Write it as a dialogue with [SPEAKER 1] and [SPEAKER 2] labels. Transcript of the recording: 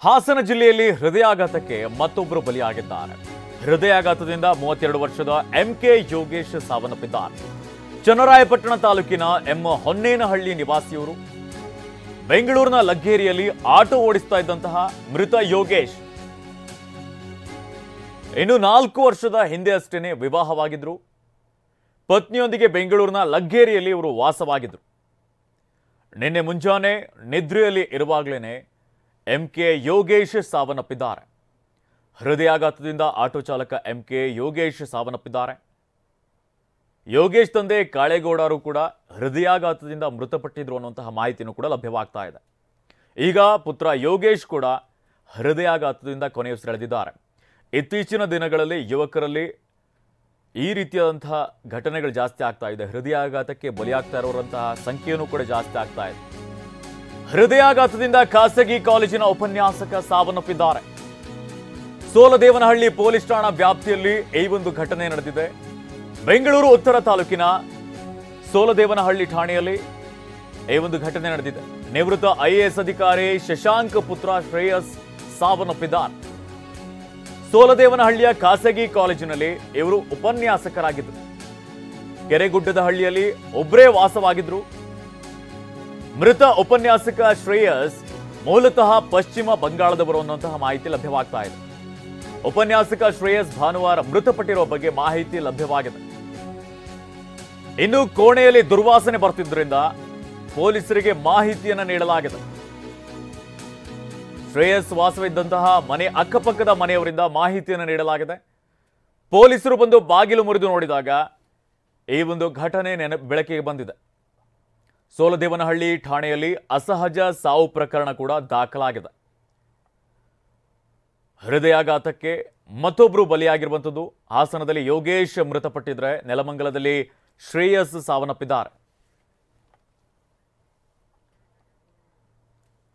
[SPEAKER 1] ಹಾಸನ ಜಿಲ್ಲೆಯಲ್ಲಿ ಹೃದಯಾಘಾತಕ್ಕೆ ಮತ್ತೊಬ್ಬರು ಬಲಿಯಾಗಿದ್ದಾರೆ. ಹೃದಯಾಘಾತದಿಂದ 32 ವರ್ಷದ ಎಂಕೆ ಯೋಗೇಶ್ ಸಾವನ್ನಪ್ಪಿದ್ದಾರೆ. ಚನ್ನರಾಯಪಟ್ಟಣ ತಾಲೂಕಿನ ಹೊನ್ನೇನಹಳ್ಳಿ ನಿವಾಸಿಯವರು. ಬೆಂಗಳೂರಿನ ಲಗ್ಗೇರಿಯಲ್ಲಿ ಆಟೋ ಓಡಿಸ್ತಾ ಇದ್ದಂತಹ ಮೃತ ಯೋಗೇಶ್ ಇನ್ನು 4 ವರ್ಷದ ಹಿಂದೆ ಅಷ್ಟೇನೆ ವಿವಾಹವಾಗಿದ್ರು. ಪತ್ನಿಯೊಂದಿಗೆ ಬೆಂಗಳೂರಿನ ಲಗ್ಗೇರಿಯಲ್ಲಿ ಇವರು ವಾಸವಾಗಿದ್ರು. ನಿನ್ನೆ ಮುಂಜಾನೆ ನಿದ್ರೆಯಲ್ಲಿ ಇರುವಾಗಲೇ ಎಂಕೆ ಯೋಗೇಶ್ ಸಾವನ್ನಪ್ಪಿದ್ದಾರೆ. ಹೃದಯಾಘಾತದಿಂದ ಆಟೋ ಚಾಲಕ ಎಂಕೆ ಯೋಗೇಶ್ ಸಾವನ್ನಪ್ಪಿದ್ದಾರೆ. ಯೋಗೇಶ್ ತಂದೆ ಕಾಳೇಗೌಡರು ಕೂಡ ಹೃದಯಾಘಾತದಿಂದ ಮೃತಪಟ್ಟಿದ್ರು ಅನ್ನುವಂತಹ ಮಾಹಿತಿನೂ ಕೂಡ ಲಭ್ಯವಾಗ್ತಾ ಇದೆ. ಈಗ ಪುತ್ರ ಯೋಗೇಶ್ ಕೂಡ ಹೃದಯಾಘಾತದಿಂದ ಕೊನೆಯುಸಿರೆಳೆದಿದ್ದಾರೆ. ಇತ್ತೀಚಿನ ದಿನಗಳಲ್ಲಿ ಯುವಕರಲ್ಲಿ ಈ ರೀತಿಯಾದಂತಹ ಘಟನೆಗಳು ಜಾಸ್ತಿ ಆಗ್ತಾ ಇದೆ. ಹೃದಯಾಘಾತಕ್ಕೆ ಬಲಿಯಾಗ್ತಾ ಇರುವಂತಹ ಸಂಖ್ಯೆಯೂ ಕೂಡ ಜಾಸ್ತಿ ಆಗ್ತಾ ಇದೆ. ಹೃದಯಾಘಾತದಿಂದ ಖಾಸಗಿ ಕಾಲೇಜಿನ ಉಪನ್ಯಾಸಕ ಸಾವನ್ನಪ್ಪಿದ್ದಾರೆ. ಸೋಲದೇವನಹಳ್ಳಿ ಪೊಲೀಸ್ ಠಾಣಾ ವ್ಯಾಪ್ತಿಯಲ್ಲಿ ಈ ಒಂದು ಘಟನೆ ನಡೆದಿದೆ. ಬೆಂಗಳೂರು ಉತ್ತರ ತಾಲೂಕಿನ ಸೋಲದೇವನಹಳ್ಳಿ ಠಾಣೆಯಲ್ಲಿ ಈ ಒಂದು ಘಟನೆ ನಡೆದಿದೆ. ನಿವೃತ್ತ IAS ಅಧಿಕಾರಿ ಶಶಾಂಕ್ ಪುತ್ರ ಶ್ರೇಯಸ್ ಸಾವನ್ನಪ್ಪಿದ್ದಾರೆ. ಸೋಲದೇವನಹಳ್ಳಿಯ ಖಾಸಗಿ ಕಾಲೇಜಿನಲ್ಲಿ ಇವರು ಉಪನ್ಯಾಸಕರಾಗಿದ್ದರು. ಕೆರೆಗುಡ್ಡದ ಹಳ್ಳಿಯಲ್ಲಿ ಒಬ್ಬರೇ ವಾಸವಾಗಿದ್ರು. ಮೃತ ಉಪನ್ಯಾಸಕ ಶ್ರೇಯಸ್ ಮೂಲತಃ ಪಶ್ಚಿಮ ಬಂಗಾಳದವರು ಅನ್ನುವಂತಹ ಮಾಹಿತಿ ಲಭ್ಯವಾಗ್ತಾ ಇದೆ. ಉಪನ್ಯಾಸಕ ಶ್ರೇಯಸ್ ಭಾನುವಾರ ಮೃತಪಟ್ಟಿರುವ ಬಗ್ಗೆ ಮಾಹಿತಿ ಲಭ್ಯವಾಗಿದೆ. ಇನ್ನು ಕೋಣೆಯಲ್ಲಿ ದುರ್ವಾಸನೆ ಬರ್ತಿದ್ದರಿಂದ ಪೊಲೀಸರಿಗೆ ಮಾಹಿತಿಯನ್ನು ನೀಡಲಾಗಿದೆ. ಶ್ರೇಯಸ್ ವಾಸವಿದ್ದಂತಹ ಮನೆ ಅಕ್ಕಪಕ್ಕದ ಮನೆಯವರಿಂದ ಮಾಹಿತಿಯನ್ನು ನೀಡಲಾಗಿದೆ. ಪೊಲೀಸರು ಬಂದು ಬಾಗಿಲು ಮುರಿದು ನೋಡಿದಾಗ ಈ ಒಂದು ಘಟನೆ ಬೆಳಕಿಗೆ ಬಂದಿದೆ. ಸೋಲದೇವನಹಳ್ಳಿ ಠಾಣೆಯಲ್ಲಿ ಅಸಹಜ ಸಾವು ಪ್ರಕರಣ ಕೂಡ ದಾಖಲಾಗಿದೆ. ಹೃದಯಾಘಾತಕ್ಕೆ ಮತ್ತೊಬ್ಬರು ಬಲಿಯಾಗಿರುವಂಥದ್ದು. ಹಾಸನದಲ್ಲಿ ಯೋಗೇಶ್ ಮೃತಪಟ್ಟಿದ್ರೆ ನೆಲಮಂಗಲದಲ್ಲಿ ಶ್ರೇಯಸ್ ಸಾವನ್ನಪ್ಪಿದ್ದಾರೆ.